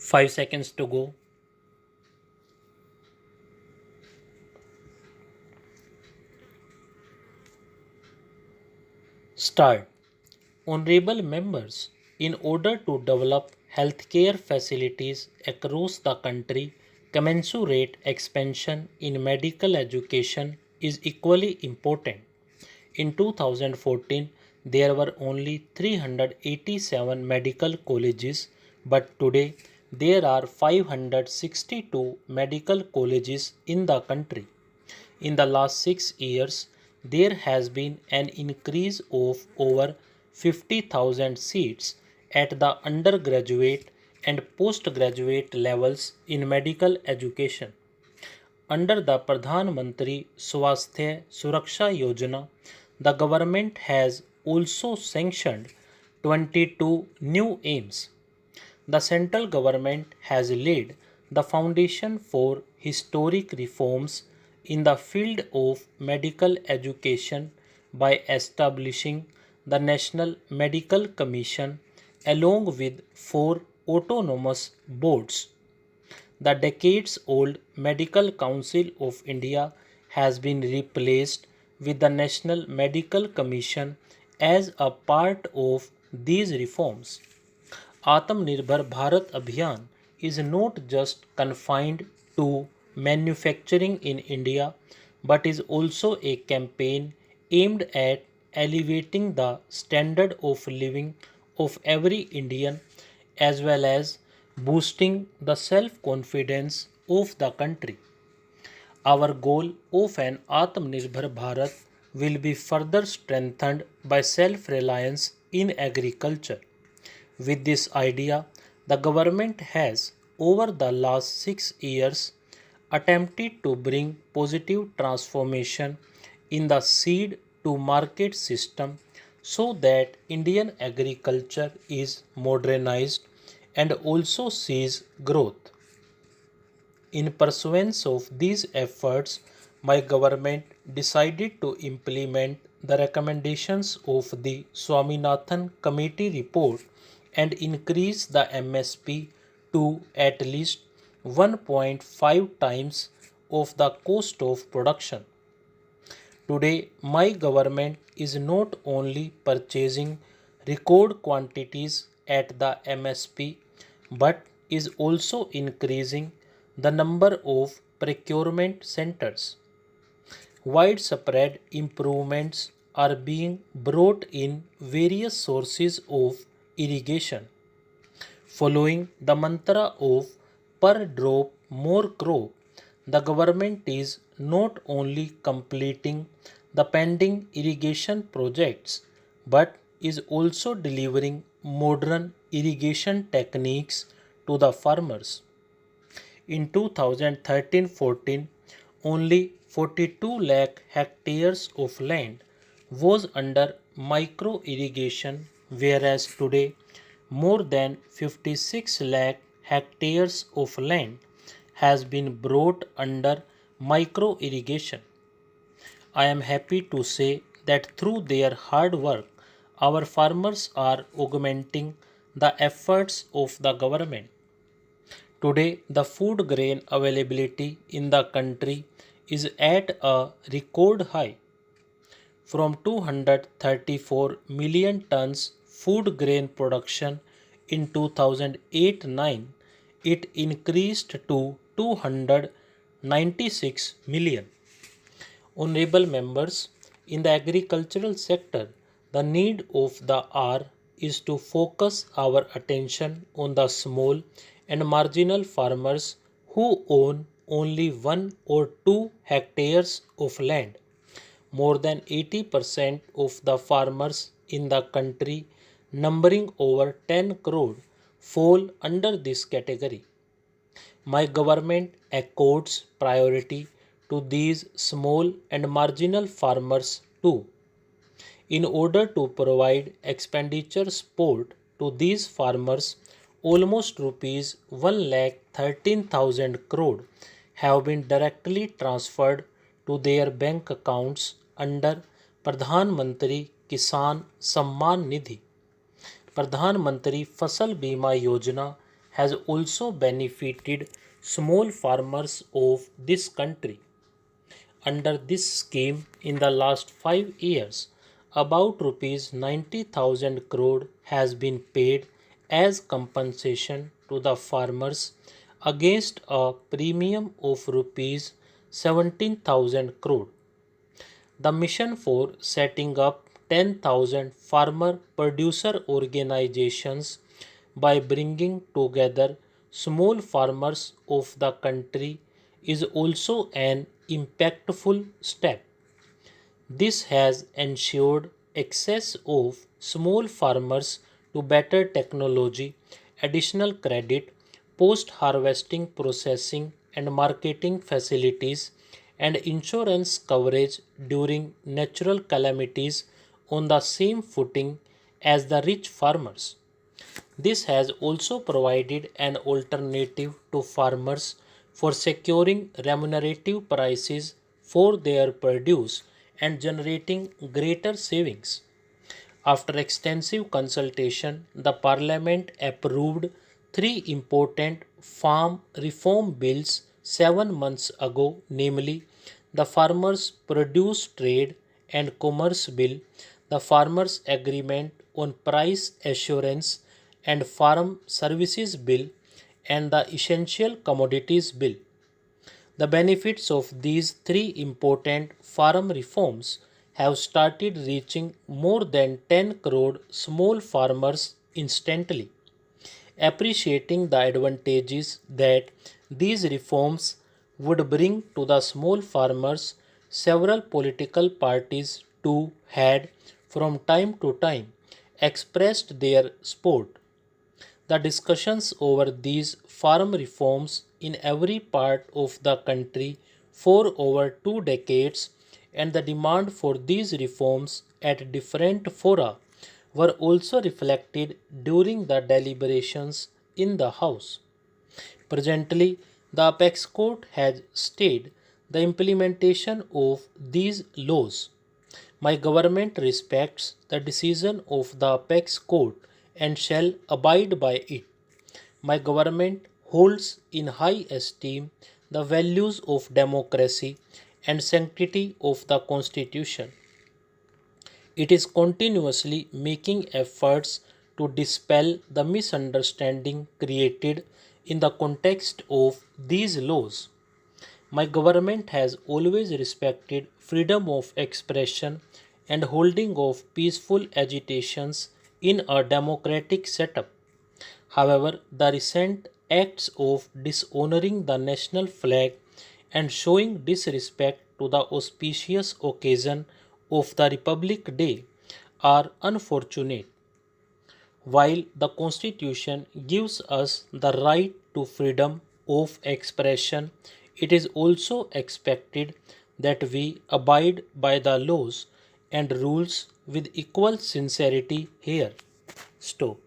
5 seconds to go. Start. Honorable members, in order to develop healthcare facilities across the country, commensurate expansion in medical education is equally important. In 2014, there were only 387 medical colleges, but today there are 562 medical colleges in the country. In the last 6 years, there has been an increase of over 50,000 seats at the undergraduate and postgraduate levels in medical education. Under the Pradhan Mantri Swasthya Suraksha Yojana, the government has also sanctioned 22 new aims. The central government has laid the foundation for historic reforms in the field of medical education by establishing the National Medical Commission along with four autonomous boards. The decades-old Medical Council of India has been replaced with the National Medical Commission as a part of these reforms. Atmanirbhar Bharat Abhiyan is not just confined to manufacturing in India but is also a campaign aimed at elevating the standard of living of every Indian as well as boosting the self confidence of the country. Our goal of an Atmanirbhar Bharat will be further strengthened by self reliance in agriculture. With this idea, the government has, over the last 6 years, attempted to bring positive transformation in the seed to market system so that Indian agriculture is modernized and also sees growth. In pursuance of these efforts, my government decided to implement the recommendations of the Swaminathan Committee report and increase the MSP to at least 1.5 times of the cost of production. Today, my government is not only purchasing record quantities at the MSP but is also increasing the number of procurement centers. Widespread improvements are being brought in various sources of irrigation. Following the mantra of per drop more crop, the government is not only completing the pending irrigation projects but is also delivering modern irrigation techniques to the farmers. In 2013-14, only 42 lakh hectares of land was under micro irrigation, whereas today more than 56 lakh hectares of land has been brought under micro irrigation. I am happy to say that through their hard work, our farmers are augmenting the efforts of the government. Today, the food grain availability in the country is at a record high. From 234 million tons food grain production in 2008-9, it increased to 296 million. Honorable members, in the agricultural sector, the need of the hour is to focus our attention on the small and marginal farmers who own only 1 or 2 hectares of land. More than 80% of the farmers in the country, numbering over 10 crore, fall under this category. My government accords priority to these small and marginal farmers too. In order to provide expenditure support to these farmers, almost rupees 1,13,000 crore have been directly transferred to their bank accounts under Pradhan Mantri Kisan Samman Nidhi. Pradhan Mantri Fasal Bima Yojana has also benefited small farmers of this country. Under this scheme, in the last 5 years, about rupees 90,000 crore has been paid as compensation to the farmers against a premium of rupees 17,000 crore. The mission for setting up 10,000 farmer producer organizations by bringing together small farmers of the country is also an impactful step. This has ensured access of small farmers to better technology, additional credit, post harvesting processing and marketing facilities, and insurance coverage during natural calamities on the same footing as the rich farmers. This has also provided an alternative to farmers for securing remunerative prices for their produce and generating greater savings. After extensive consultation, the Parliament approved three important farm reform bills 7 months ago, namely the Farmers' Produce Trade and Commerce Bill, the Farmers' Agreement on Price Assurance and Farm Services Bill, and the Essential Commodities Bill. The benefits of these three important farm reforms have started reaching more than 10 crore small farmers instantly. Appreciating the advantages that these reforms would bring to the small farmers, several political parties too had, from time to time, expressed their support. The discussions over these farm reforms in every part of the country for over 2 decades and the demand for these reforms at different fora were also reflected during the deliberations in the House. Presently, the Apex Court has stayed the implementation of these laws. My government respects the decision of the Apex Court and shall abide by it. My government holds in high esteem the values of democracy and sanctity of the Constitution. It is continuously making efforts to dispel the misunderstanding created in the context of these laws. My government has always respected freedom of expression and holding of peaceful agitations in a democratic setup. However, the recent acts of dishonoring the national flag and showing disrespect to the auspicious occasion of the Republic Day are unfortunate. While the Constitution gives us the right to freedom of expression, it is also expected that we abide by the laws and rules with equal sincerity here. Stop.